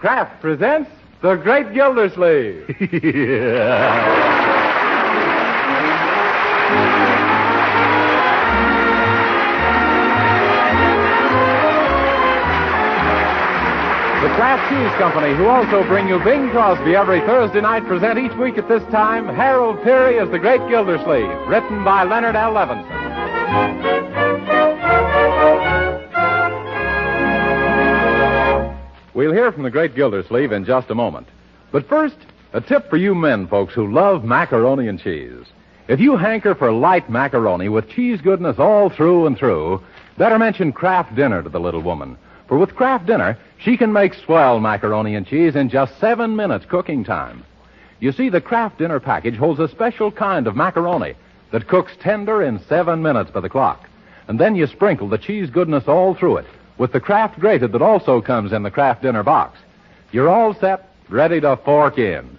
Kraft presents The Great Gildersleeve. The Kraft Cheese Company, who also bring you Bing Crosby every Thursday night, present each week at this time Harold Peary as The Great Gildersleeve, written by Leonard L. Levinson. We'll hear from The Great Gildersleeve in just a moment. But first, a tip for you men, folks, who love macaroni and cheese. If you hanker for light macaroni with cheese goodness all through and through, better mention Kraft Dinner to the little woman. For with Kraft Dinner, she can make swell macaroni and cheese in just 7 minutes cooking time. You see, the Kraft Dinner package holds a special kind of macaroni that cooks tender in 7 minutes by the clock. And then you sprinkle the cheese goodness all through it with the Kraft Grated that also comes in the Kraft Dinner box. You're all set, ready to fork in.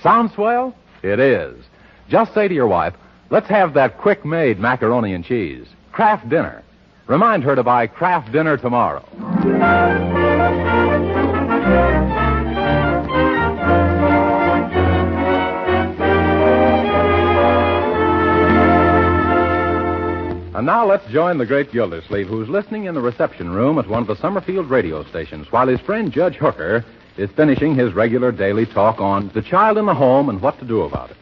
Sound swell? It is. Just say to your wife, let's have that quick-made macaroni and cheese. Kraft Dinner. Remind her to buy Kraft Dinner tomorrow. And now let's join the great Gildersleeve, who's listening in the reception room at one of the Summerfield radio stations, while his friend Judge Hooker is finishing his regular daily talk on the child in the home and what to do about it.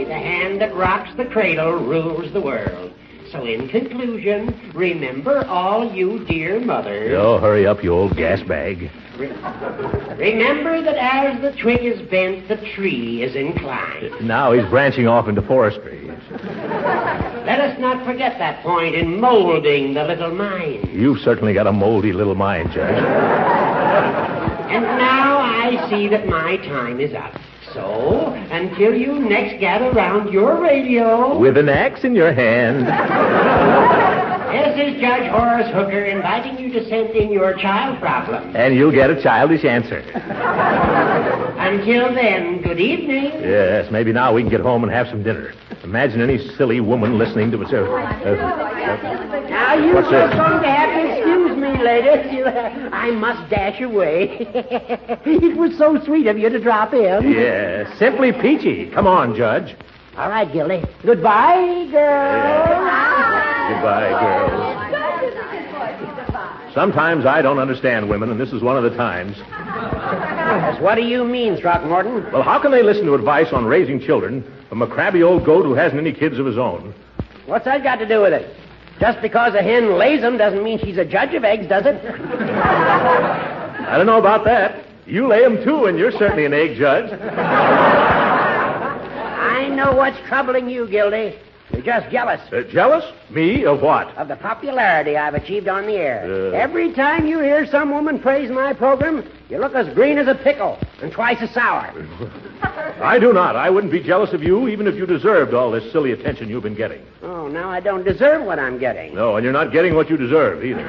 The hand that rocks the cradle rules the world. So in conclusion, remember all you dear mothers. Oh, hurry up, you old gas bag. Remember that as the twig is bent, the tree is inclined. Now he's branching off into forestry. Let us not forget that point in molding the little mind. You've certainly got a moldy little mind, Judge. And now I see that my time is up. So, until you next gather round your radio... With an axe in your hand. This is Judge Horace Hooker inviting you to send in your child problem. And you'll get a childish answer. Until then, good evening. Yes, maybe now we can get home and have some dinner. Imagine any silly woman listening to us. Now, you're going to have to excuse me, ladies. I must dash away. It was so sweet of you to drop in. Yeah, simply peachy. Come on, Judge. All right, Gildy. Goodbye, girls. Goodbye, girls. Sometimes I don't understand women, and this is one of the times. What do you mean, Throckmorton? Well, how can they listen to advice on raising children from a crabby old goat who hasn't any kids of his own? What's that got to do with it? Just because a hen lays them doesn't mean she's a judge of eggs, does it? I don't know about that. You lay them, too, and you're certainly an egg judge. I know what's troubling you, Gildy. You're just jealous. Jealous? Me? Of what? Of the popularity I've achieved on the air. Every time you hear some woman praise my program, you look as green as a pickle and twice as sour. I do not. I wouldn't be jealous of you even if you deserved all this silly attention you've been getting. Oh, now I don't deserve what I'm getting. No, and you're not getting what you deserve either.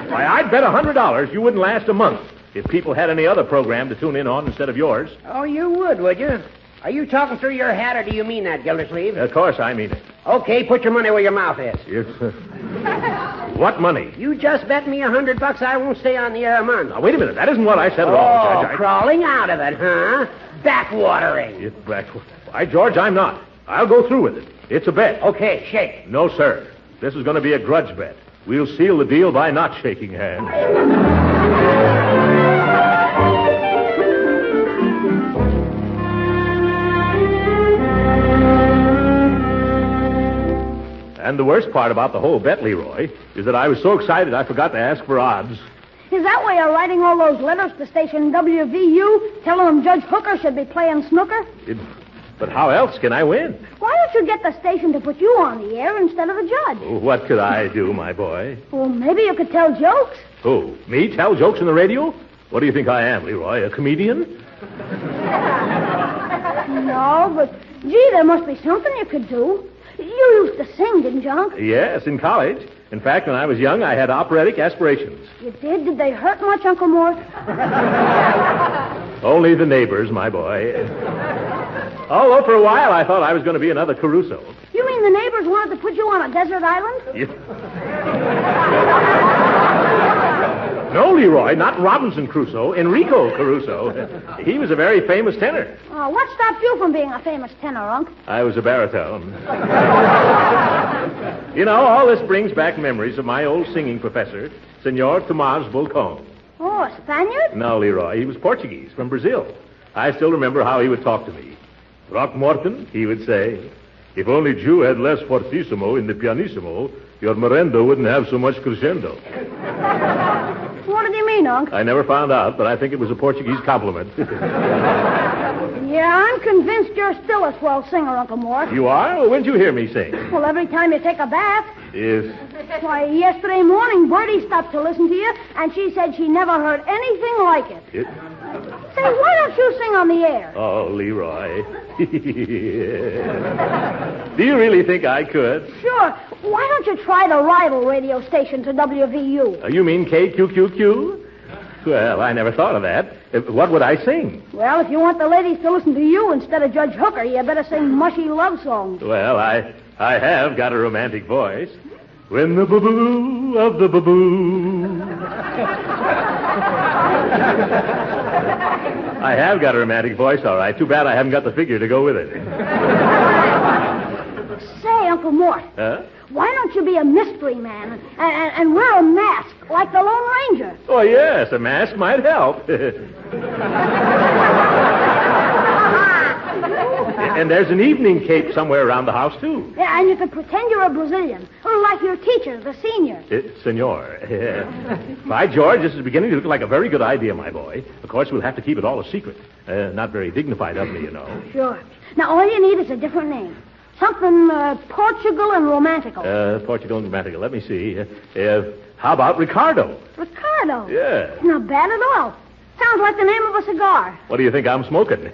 Why, I'd bet $100 you wouldn't last a month if people had any other program to tune in on instead of yours. Oh, you would you? Are you talking through your hat, or do you mean that, Gildersleeve? Of course I mean it. Okay, put your money where your mouth is. What money? You just bet me $100 I won't stay on the air a month. Now, wait a minute. That isn't what I said at all, Judge. Crawling out of it, huh? Backwatering. Why, George, I'm not. I'll go through with it. It's a bet. Okay, shake. No, sir. This is going to be a grudge bet. We'll seal the deal by not shaking hands. And the worst part about the whole bet, Leroy, is that I was so excited I forgot to ask for odds. Is that why you're writing all those letters to station WVU, telling them Judge Hooker should be playing snooker? But how else can I win? Why don't you get the station to put you on the air instead of the judge? What could I do, my boy? Well, maybe you could tell jokes. Who? Me tell jokes on the radio? What do you think I am, Leroy, a comedian? No, but, gee, there must be something you could do. You used to sing, didn't you, Unc? Yes, in college. In fact, when I was young, I had operatic aspirations. You did? Did they hurt much, Uncle Mort? Only the neighbors, my boy. Although for a while I thought I was going to be another Caruso. You mean the neighbors wanted to put you on a desert island? No, Leroy, not Robinson Crusoe. Enrico Caruso. He was a very famous tenor. What stopped you from being a famous tenor, Unc? I was a baritone. You know, all this brings back memories of my old singing professor, Senor Tomás Bolcón. Oh, a Spaniard? No, Leroy, he was Portuguese, from Brazil. I still remember how he would talk to me. Throckmorton, he would say, if only Jew had less fortissimo in the pianissimo, your merendo wouldn't have so much crescendo. What did you mean, Unc? I never found out, but I think it was a Portuguese compliment. Yeah, I'm convinced you're still a swell singer, Uncle Mort. You are? Well, when'd you hear me sing? Well, every time you take a bath. Yes. Why, yesterday morning, Bertie stopped to listen to you, and she said she never heard anything like it. Say, why don't you sing on the air? Oh, Leroy. Do you really think I could? Sure. Why don't you try the rival radio station to WVU? You mean KQQQ? Well, I never thought of that. What would I sing? Well, if you want the ladies to listen to you instead of Judge Hooker, you better sing mushy love songs. Well, I have got a romantic voice. When the boo-boo of the boo-boo. I have got a romantic voice, all right. Too bad I haven't got the figure to go with it. Say, Uncle Mort. Huh? Why don't you be a mystery man and wear a mask like the Lone Ranger? Oh, yes, a mask might help. And there's an evening cape somewhere around the house, too. Yeah, and you could pretend you're a Brazilian, or like your teacher, the senior. Senor. By George, this is beginning to look like a very good idea, my boy. Of course, we'll have to keep it all a secret. Not very dignified of me, you know. Sure. Now, all you need is a different name. Something Portugal and romantical. Portugal and romantical. Let me see. How about Ricardo? Ricardo? Yeah. Not bad at all. Sounds like the name of a cigar. What do you think I'm smoking?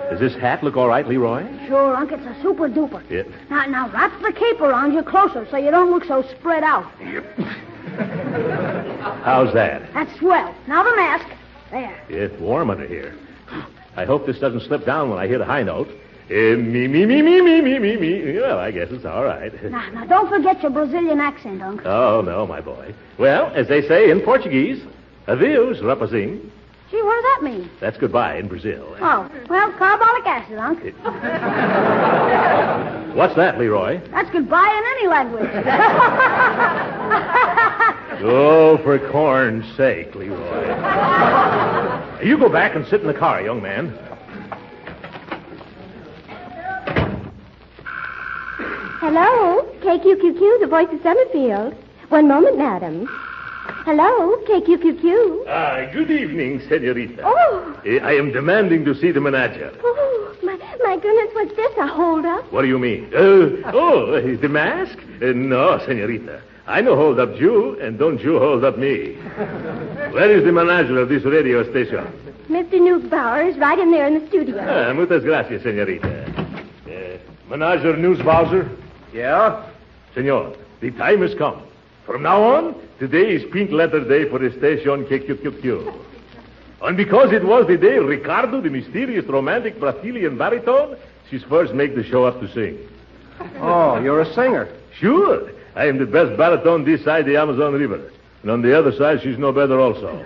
Does this hat look all right, Leroy? Sure, Unc, it's a super duper. Yeah. Now wrap the cape around you closer so you don't look so spread out. How's that? That's swell. Now the mask. There. It's warm under here. I hope this doesn't slip down when I hit a high note. Me. Well, I guess it's all right. Now, don't forget your Brazilian accent, Unc. Oh, no, my boy. Well, as they say in Portuguese, adeus, rapazinho. Gee, what does that mean? That's goodbye in Brazil. Oh, well, carbolic acid, Unc. What's that, Leroy? That's goodbye in any language. Oh, for corn's sake, Leroy. You go back and sit in the car, young man. Hello, KQQQ, the voice of Summerfield. One moment, madam. Hello, KQQQ. Good evening, senorita. Oh. I am demanding to see the manager. Oh, my goodness, what's this, a hold-up? What do you mean? The mask? No, senorita. I no hold up you, and don't you hold up me. Where is the manager of this radio station? Mr. Newt Bauer is right in there in the studio. Muchas gracias, senorita. Manager Newsbowser? Yeah? Senor, the time has come. From now on, today is pink letter day for the station KQQQ. And because it was the day Ricardo, the mysterious romantic Brazilian baritone, she's first make the show up to sing. Oh, you're a singer. Sure. I am the best baritone this side the Amazon River. And on the other side, she's no better also.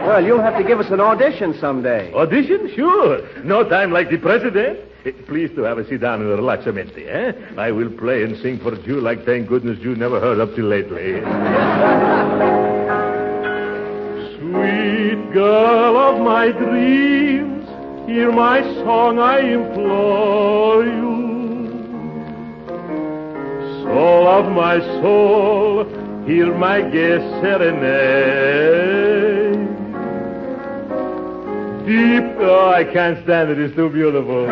Well, you'll have to give us an audition someday. Audition? Sure. No time like the president. Please to have a sit down and relaxamente, eh? I will play and sing for you like thank goodness you never heard up till lately. Sweet girl of my dreams, hear my song, I implore you. Soul of my soul, hear my gay serenade. Deep, oh, I can't stand it, it's too beautiful.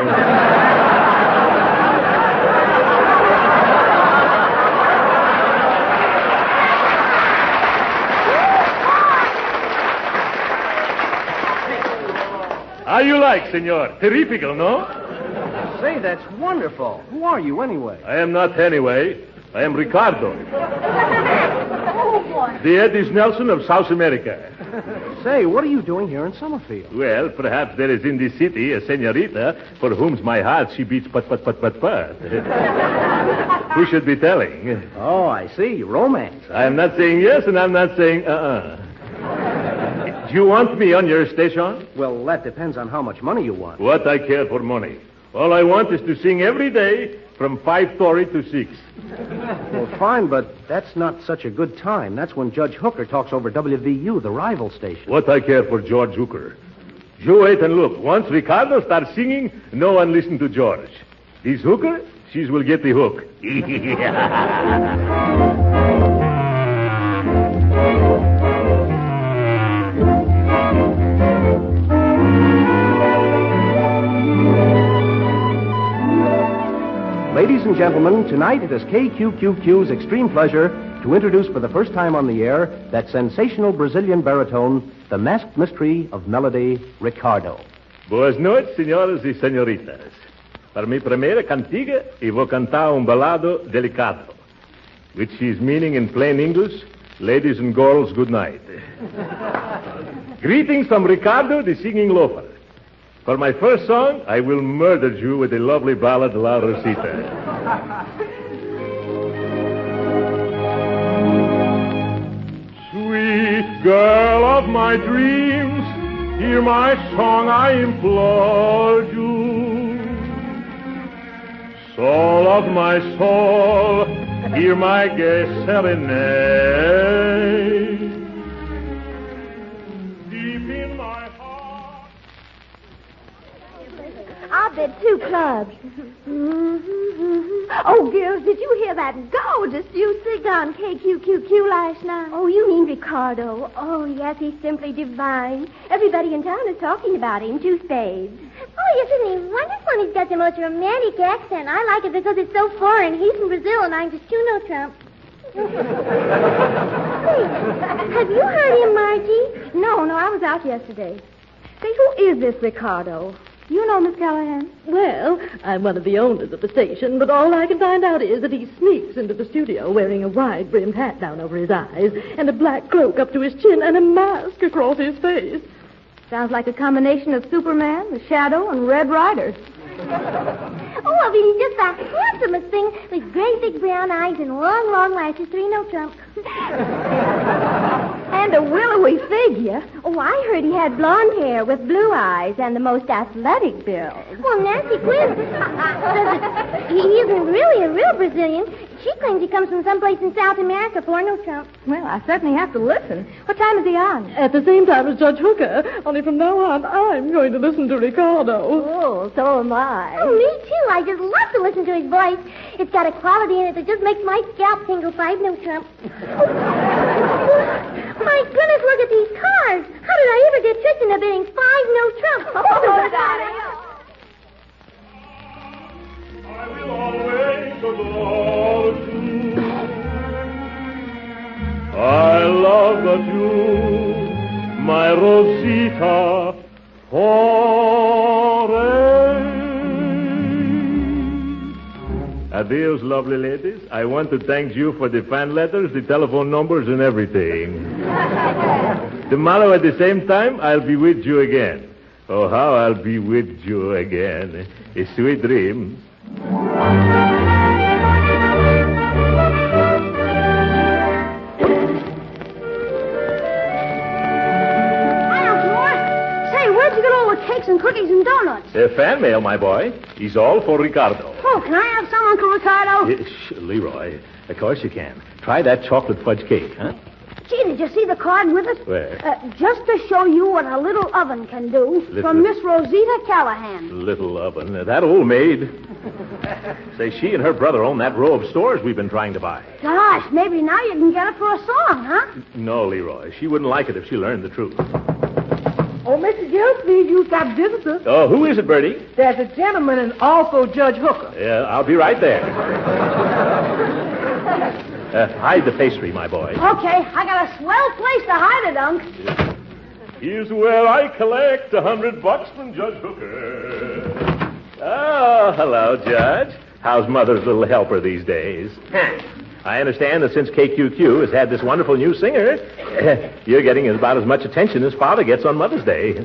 How you like, senor? Terrifical, no? Say, that's wonderful. Who are you, anyway? I am not anyway. I am Ricardo, Oh, boy. the Eddie Nelson of South America. Say, what are you doing here in Summerfield? Well, perhaps there is in this city a senorita for whom my heart she beats pat. Who should be telling? Oh, I see. Romance. I am not saying yes, and I'm not saying Do you want me on your station? Well, that depends on how much money you want. What I care for money. All I want is to sing every day from 5:30 to 6. Well, fine, but that's not such a good time. That's when Judge Hooker talks over WVU, the rival station. What I care for George Hooker. You wait and look. Once Ricardo starts singing, no one listen to George. This Hooker, she will get the hook. Ladies and gentlemen, tonight it is KQQQ's extreme pleasure to introduce for the first time on the air that sensational Brazilian baritone, the masked mystery of melody, Ricardo. Boas noites, senhoras e senhoritas. Para mi primeira cantiga, eu vou cantar balado delicado, which is meaning in plain English, ladies and girls, good night. Greetings from Ricardo, the singing loafer. For my first song, I will murder you with a lovely ballad, La Rosita. Sweet girl of my dreams, hear my song, I implore you. Soul of my soul, hear my gay serenade. Deep in my heart. I'll bid 2 clubs. Oh, girls, did you hear that gorgeous new sing on KQQQ last night? Oh, you mean Ricardo. Oh, yes, he's simply divine. Everybody in town is talking about him, 2 spades. Oh, isn't he wonderful? And he's got the most romantic accent. I like it because it's so foreign. He's from Brazil, and I'm just Trump. Have you heard him, Margie? No, I was out yesterday. Say, who is this Ricardo? You know, Miss Callahan? Well, I'm one of the owners of the station, but all I can find out is that he sneaks into the studio wearing a wide-brimmed hat down over his eyes and a black cloak up to his chin and a mask across his face. Sounds like a combination of Superman, the Shadow, and Red Rider. Oh, I mean, he's just the handsomest thing with great big brown eyes and long, long lashes. 3 no Trump. And a willowy figure. Oh, I heard he had blonde hair with blue eyes and the most athletic build. Well, Nancy Quinn says that he isn't really a real Brazilian. She claims he comes from someplace in South America, for no Trump. Well, I certainly have to listen. What time is he on? At the same time as Judge Hooker, only from now on, I'm going to listen to Ricardo. Oh, so am I. Oh, me too. I just love to listen to his voice. It's got a quality in it that just makes my scalp tingle. 5 no Trump. My goodness, look at these cards. How did I ever get tricked into bidding 5 no Trump? Oh, darling. I will always adore you. I love you, my Rosita, forever. Adios, lovely ladies. I want to thank you for the fan letters, the telephone numbers, and everything. Tomorrow at the same time, I'll be with you again. Oh, how I'll be with you again. A sweet dream. Where'd you get all the cakes and cookies and donuts? Fan mail, my boy. He's all for Ricardo. Oh, can I have some, Uncle Ricardo? Leroy, of course you can. Try that chocolate fudge cake, huh? Gee, did you see the card with us? Where? Just to show you what a little oven can do. From Miss Rosita Callahan. Little oven. That old maid. Say, she and her brother own that row of stores we've been trying to buy. Gosh, maybe now you can get it for a song, huh? No, Leroy. She wouldn't like it if she learned the truth. Oh, Mr. Gildersleeve, you've got visitors. Oh, who is it, Bertie? There's a gentleman and also Judge Hooker. Yeah, I'll be right there. Hide the pastry, my boy. Okay, I got a swell place to hide it, Unc. Here's where I collect $100 from Judge Hooker. Oh, hello, Judge. How's Mother's little helper these days? I understand that since KQQ has had this wonderful new singer, you're getting about as much attention as Father gets on Mother's Day.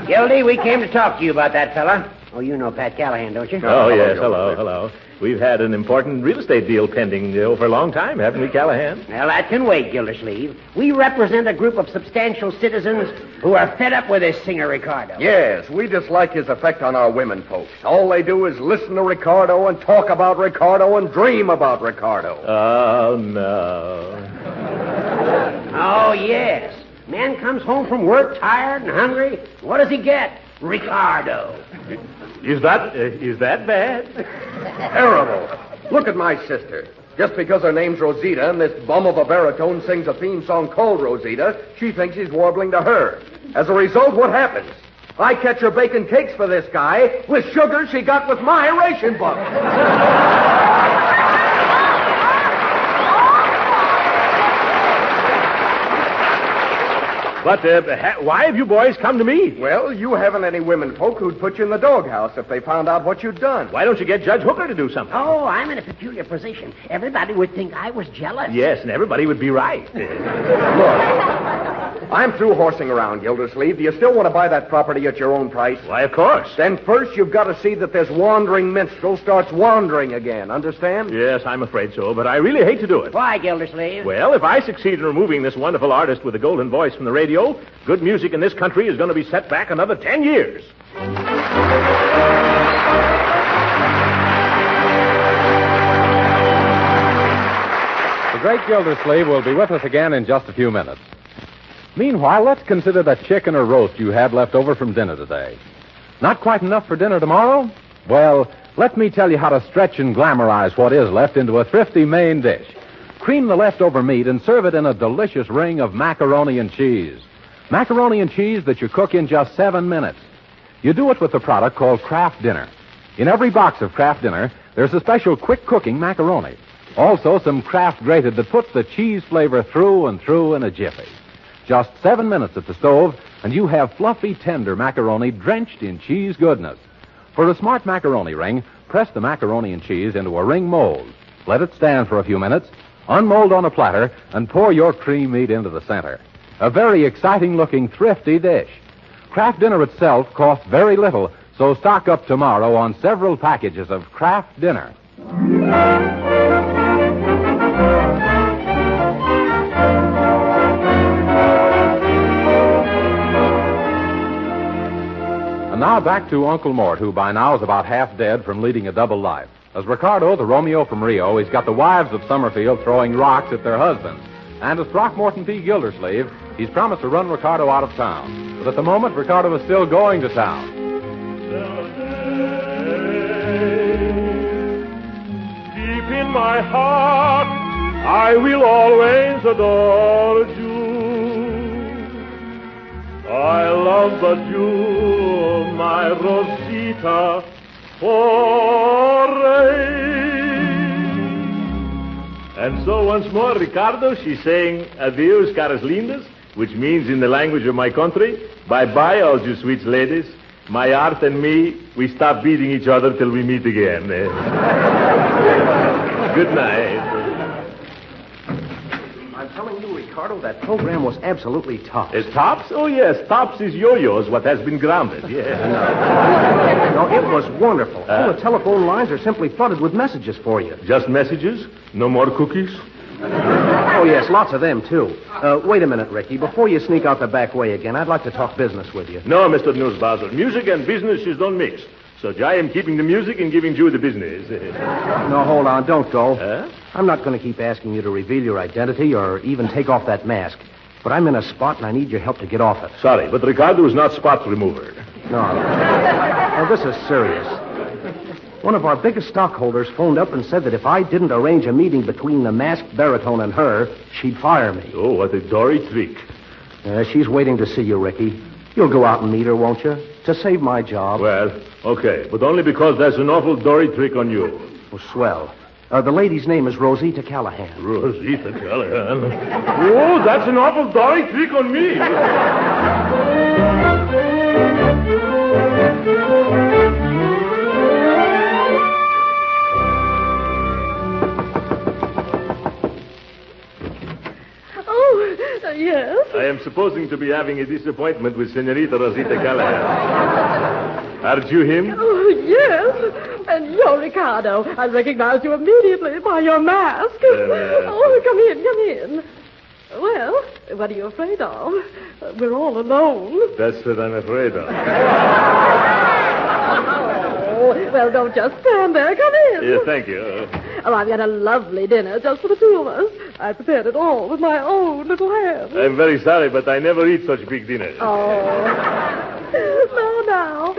Gildy, we came to talk to you about that fella. Oh, you know Pat Callahan, don't you? Oh, yes. Hello. We've had an important real estate deal pending for a long time, haven't we, Callahan? Well, that can wait, Gildersleeve. We represent a group of substantial citizens who are fed up with this singer, Ricardo. Yes, we dislike his effect on our women folks. All they do is listen to Ricardo and talk about Ricardo and dream about Ricardo. Oh, no. Oh, yes. Man comes home from work tired and hungry. What does he get? Ricardo. Is that bad? Terrible. Look at my sister. Just because her name's Rosita and this bum of a baritone sings a theme song called Rosita, she thinks he's warbling to her. As a result, what happens? I catch her baking cakes for this guy with sugar she got with my ration book. But why have you boys come to me? Well, you haven't any women folk who'd put you in the doghouse if they found out what you'd done. Why don't you get Judge Hooker to do something? Oh, I'm in a peculiar position. Everybody would think I was jealous. Yes, and everybody would be right. Look, I'm through horsing around, Gildersleeve. Do you still want to buy that property at your own price? Why, of course. Then first you've got to see that this wandering minstrel starts wandering again. Understand? Yes, I'm afraid so, but I really hate to do it. Why, Gildersleeve? Well, if I succeed in removing this wonderful artist with the golden voice from the radio, good music in this country is going to be set back another 10 years. The great Gildersleeve will be with us again in just a few minutes. Meanwhile, let's consider the chicken or roast you had left over from dinner today. Not quite enough for dinner tomorrow? Well, let me tell you how to stretch and glamorize what is left into a thrifty main dish. Cream the leftover meat and serve it in a delicious ring of macaroni and cheese. Macaroni and cheese that you cook in just 7 minutes. You do it with the product called Kraft Dinner. In every box of Kraft Dinner, there's a special quick cooking macaroni. Also, some Kraft grated that puts the cheese flavor through and through in a jiffy. Just 7 minutes at the stove, and you have fluffy, tender macaroni drenched in cheese goodness. For a smart macaroni ring, press the macaroni and cheese into a ring mold. Let it stand for a few minutes, unmold on a platter, and pour your cream meat into the center. A very exciting-looking, thrifty dish. Kraft Dinner itself costs very little, so stock up tomorrow on several packages of Kraft Dinner. And now back to Uncle Mort, who by now is about half dead from leading a double life. As Ricardo, the Romeo from Rio, he's got the wives of Summerfield throwing rocks at their husbands. And as Throckmorton P. Gildersleeve, he's promised to run Ricardo out of town. But at the moment, Ricardo is still going to town. Deep in my heart, I will always adore you. I love but you, my Rosita, And so once more, Ricardo, she's saying adios, caras lindas, which means in the language of my country, bye-bye, all you sweet ladies. My art and me, we stop beating each other till we meet again. Good night. I'm telling you, Ricardo, that program was absolutely tops. Is tops? Oh, yes, tops is yo-yos, what has been grounded, yes. No, it was wonderful. All the telephone lines are simply flooded with messages for you. Just messages? No more cookies? Oh, yes, lots of them, too. Wait a minute, Ricky. Before you sneak out the back way again, I'd like to talk business with you. No, Mr. Newsbuzzer. Music and business is don't mix. So I am keeping the music and giving you the business. No, hold on. Don't go. I'm not going to keep asking you to reveal your identity or even take off that mask. But I'm in a spot and I need your help to get off it. Sorry, but Ricardo is not spot remover. No. Now, this is serious. One of our biggest stockholders phoned up and said that if I didn't arrange a meeting between the masked baritone and her, she'd fire me. Oh, what a dory trick. She's waiting to see you, Ricky. You'll go out and meet her, won't you? To save my job. Well, okay, but only because there's an awful dory trick on you. Oh, swell. The lady's name is Rosita Callahan. Rosita Callahan? Oh, that's an awful dory trick on me. supposing to be having a disappointment with Senorita Rosita Callahan. Aren't you him? Oh, yes. And you're Ricardo. I recognized you immediately by your mask. Oh, come in. Well, what are you afraid of? We're all alone. That's what I'm afraid of. Oh, well, don't just stand there. Come in. Yeah, thank you. Oh, I've got a lovely dinner just for the two of us. I prepared it all with my own little hands. I'm very sorry, but I never eat such big dinners. Oh. Now.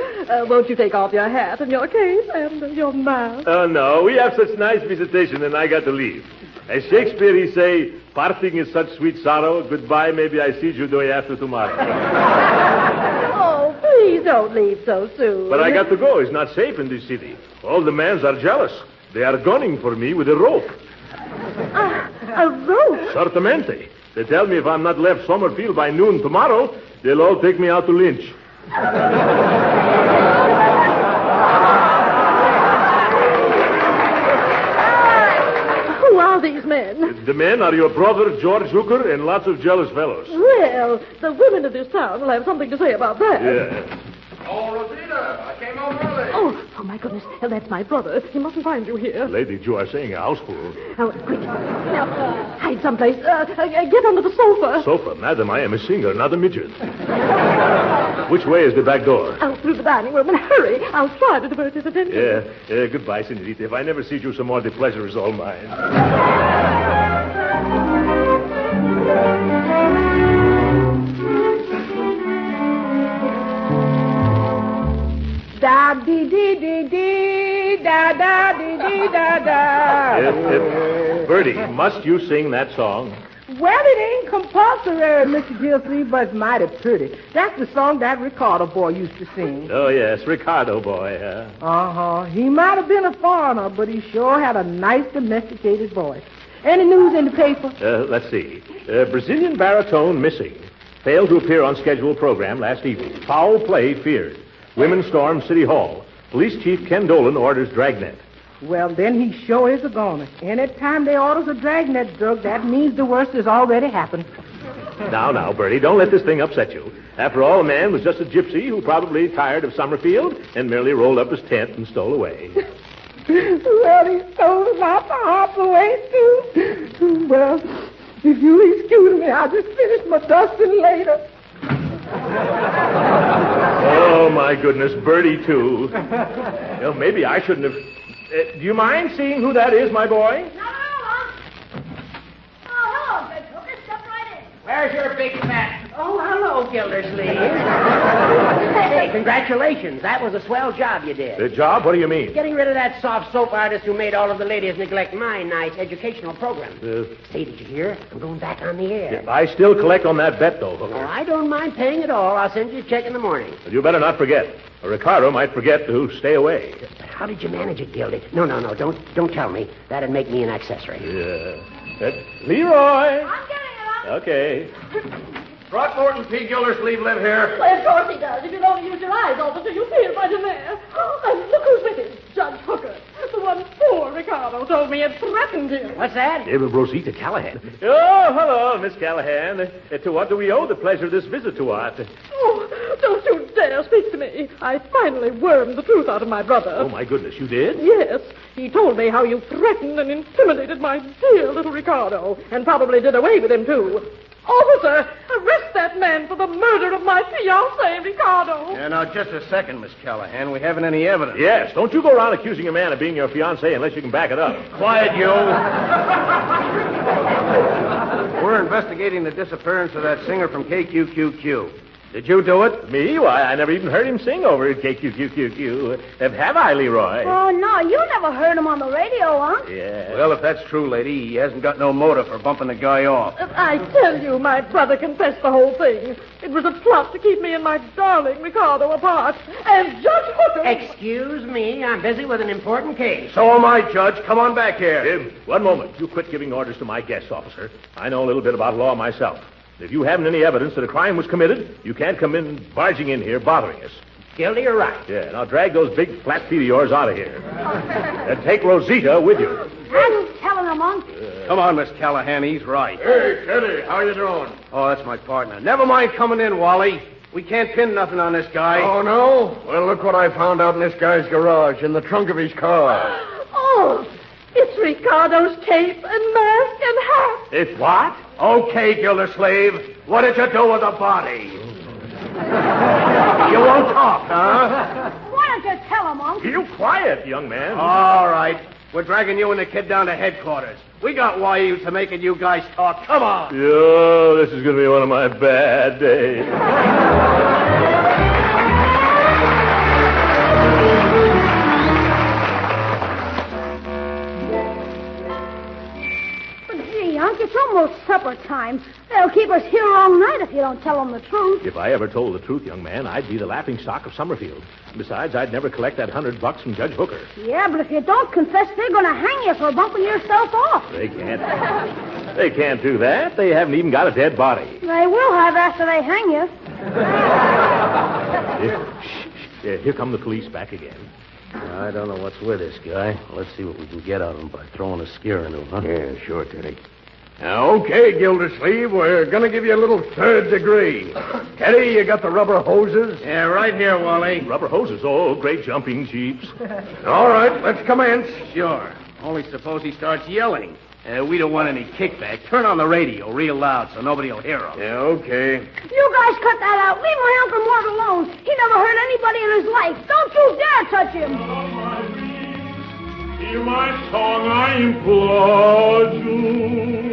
Won't you take off your hat and your cape and your mask? Oh, no. We have such nice visitation, and I got to leave. As Shakespeare, he say, parting is such sweet sorrow. Goodbye, maybe I see you day after tomorrow. Oh, please don't leave so soon. But I got to go. It's not safe in this city. All the mans are jealous. They are gunning for me with a rope. A rope? Certamente. They tell me if I'm not left Summerfield by noon tomorrow, they'll all take me out to lynch. Who are these men? The men are your brother, George Hooker, and lots of jealous fellows. Well, the women of this town will have something to say about that. Yeah. Oh, Rosita, I came home early. Oh, my goodness. That's my brother. He mustn't find you here. Lady, you are saying a houseful. Oh, quick. Now, hide someplace. Get under the sofa. Sofa? Madam, I am a singer, not a midget. Which way is the back door? Out through the dining room, and hurry. I'll try to divert his attention. Yeah. Goodbye, senorita. If I never see you some more, the pleasure is all mine. Da dee dee dee dee da da dee dee da da. Bertie, must you sing that song? Well, it ain't compulsory, Mr. Gildersleeve, but it's mighty pretty. That's the song that Ricardo boy used to sing. Oh, yes, Ricardo boy. He might have been a foreigner, but he sure had a nice domesticated voice. Any news in the paper? Let's see. Brazilian baritone missing. Failed to appear on scheduled program last evening. Foul play feared. Women storm City Hall. Police Chief Ken Dolan orders dragnet. Well, then he sure is a goner. Anytime they orders a dragnet drug, that means the worst has already happened. Now, Bertie, don't let this thing upset you. After all, the man was just a gypsy who probably tired of Summerfield and merely rolled up his tent and stole away. Well, he stole about the half away, too. Well, if you'll excuse me, I'll just finish my dusting later. Oh, my goodness, Bertie, too. Well, maybe I shouldn't have... do you mind seeing who that is, my boy? No. Oh, hello, Big Hooker. Step right in. Where's your big fat... Oh, hello, Gildersleeve. Hey, congratulations. That was a swell job you did. The job? What do you mean? Getting rid of that soft soap artist who made all of the ladies neglect my nice educational program. Say, did you hear? I'm going back on the air. I still collect on that bet, though. Oh, I don't mind paying it all. I'll send you a check in the morning. But you better not forget. Or Ricardo might forget to stay away. How did you manage it, Gildy? No. Don't tell me. That'd make me an accessory. Yeah. Leroy. I'm getting it. Okay. Throckmorton P. Gildersleeve live here. Why, of course he does. If you'd only use your eyes, officer, you'll see it right in there. Oh, and look who's with him. Judge Hooker. The one poor Ricardo told me had threatened him. What's that? Rosita Callahan. Oh, hello, Miss Callahan. To what do we owe the pleasure of this visit to us? Oh, don't you dare speak to me. I finally wormed the truth out of my brother. Oh, my goodness, you did? Yes. He told me how you threatened and intimidated my dear little Ricardo, and probably did away with him, too. Officer, arrest that man for the murder of my fiancé, Ricardo. Yeah, now, just a second, Miss Callahan. We haven't any evidence. Yes, don't you go around accusing a man of being your fiancé unless you can back it up. Quiet, you. We're investigating the disappearance of that singer from KQQQ. Did you do it? Me? Why, I never even heard him sing over at KQQQ. Have I, Leroy? Oh, no, you never heard him on the radio, huh? Yeah. Well, if that's true, lady, he hasn't got no motive for bumping the guy off. I tell you, my brother confessed the whole thing. It was a plot to keep me and my darling Ricardo apart. And Judge Hooker... Excuse me, I'm busy with an important case. So am I, Judge. Come on back here. One moment. You quit giving orders to my guests, officer. I know a little bit about law myself. If you haven't any evidence that a crime was committed, you can't come in barging in here bothering us. Gildy, you're right. Yeah, now drag those big flat feet of yours out of here. And take Rosita with you. I'm telling a monk. Come on, Miss Callahan. He's right. Hey, Teddy, how you doing? Oh, that's my partner. Never mind coming in, Wally. We can't pin nothing on this guy. Oh, no? Well, look what I found out in this guy's garage, in the trunk of his car. Oh, it's Ricardo's cape and mask and hat. It's what? Okay, Gildersleeve. What did you do with the body? You won't talk, huh? Why don't you tell him, Unc? You quiet, young man. All right. We're dragging you and the kid down to headquarters. We got wires to making you guys talk. Come on. Yo, this is going to be one of my bad days. Gee, Unc, it's almost supper time. They'll keep us here all night if you don't tell them the truth. If I ever told the truth, young man, I'd be the laughing stock of Summerfield. Besides, I'd never collect that $100 from Judge Hooker. Yeah, but if you don't confess, they're going to hang you for bumping yourself off. They can't. They can't do that. They haven't even got a dead body. They will have after they hang you. Here come the police back again. I don't know what's with this guy. Let's see what we can get out of him by throwing a scare into him, huh? Yeah, sure, Teddy. Okay, Gildersleeve, we're going to give you a little third degree. Teddy, you got the rubber hoses? Yeah, right here, Wally. Rubber hoses. Oh, great jumping jeeps. All right, let's commence. Sure. Only suppose he starts yelling. We don't want any kickback. Turn on the radio real loud so nobody will hear him. Yeah, okay. You guys cut that out. Leave my Uncle Mort alone. He never hurt anybody in his life. Don't you dare touch him. Hear my song, I implore you.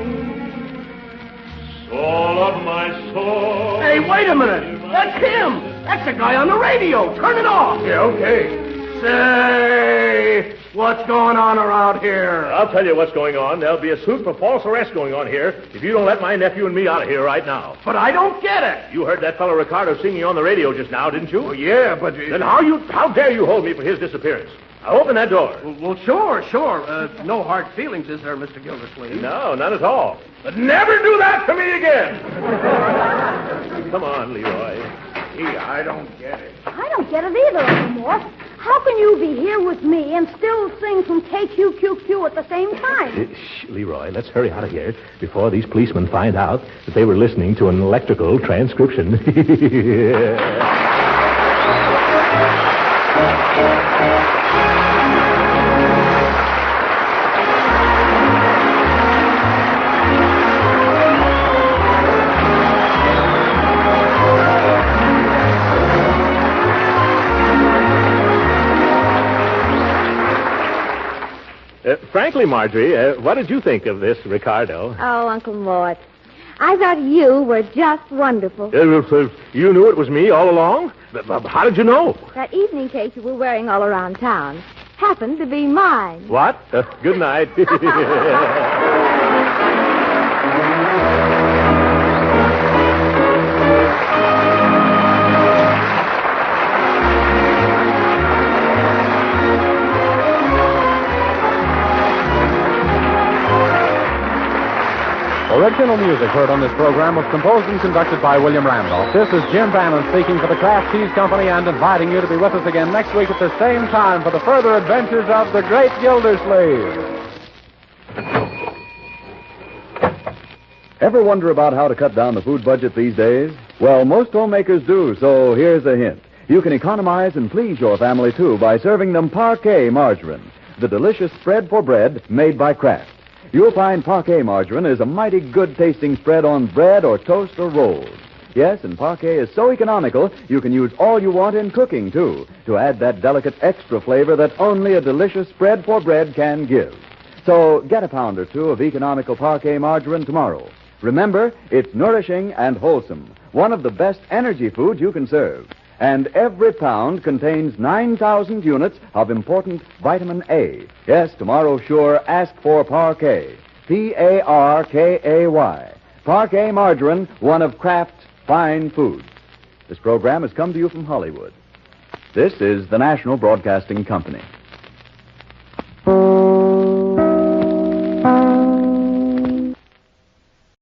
Soul of my soul. Hey, wait a minute. That's him. That's the guy on the radio. Turn it off. Yeah, okay. Say, what's going on around here? I'll tell you what's going on. There'll be a suit for false arrest going on here if you don't let my nephew and me out of here right now. But I don't get it. You heard that fellow Ricardo singing on the radio just now, didn't you? Well, yeah, but... Then how dare you hold me for his disappearance? Now open that door. Well, sure. No hard feelings, is there, Mr. Gildersleeve? No, none at all. But never do that to me again. Come on, Leroy. Gee, I don't get it. I don't get it either, Uncle Mort. How can you be here with me and still sing from KQQQ at the same time? Shh, Leroy, let's hurry out of here before these policemen find out that they were listening to an electrical transcription. Frankly, Marjorie, what did you think of this, Ricardo? Oh, Uncle Mort, I thought you were just wonderful. You knew it was me all along? How did you know? That evening cape you were wearing all around town happened to be mine. What? Good night. Original music heard on this program was composed and conducted by William Randolph. This is Jim Bannon speaking for the Kraft Cheese Company and inviting you to be with us again next week at the same time for the further adventures of the great Gildersleeve. Ever wonder about how to cut down the food budget these days? Well, most homemakers do, so here's a hint. You can economize and please your family, too, by serving them Parquet margarine, the delicious spread for bread made by Kraft. You'll find Parquet margarine is a mighty good-tasting spread on bread or toast or rolls. Yes, and Parquet is so economical, you can use all you want in cooking, too, to add that delicate extra flavor that only a delicious spread for bread can give. So get a pound or two of economical Parquet margarine tomorrow. Remember, it's nourishing and wholesome, one of the best energy foods you can serve. And every pound contains 9,000 units of important vitamin A. Yes, tomorrow sure ask for Parquet. Parkay. Parquet margarine, one of Kraft's fine foods. This program has come to you from Hollywood. This is the National Broadcasting Company.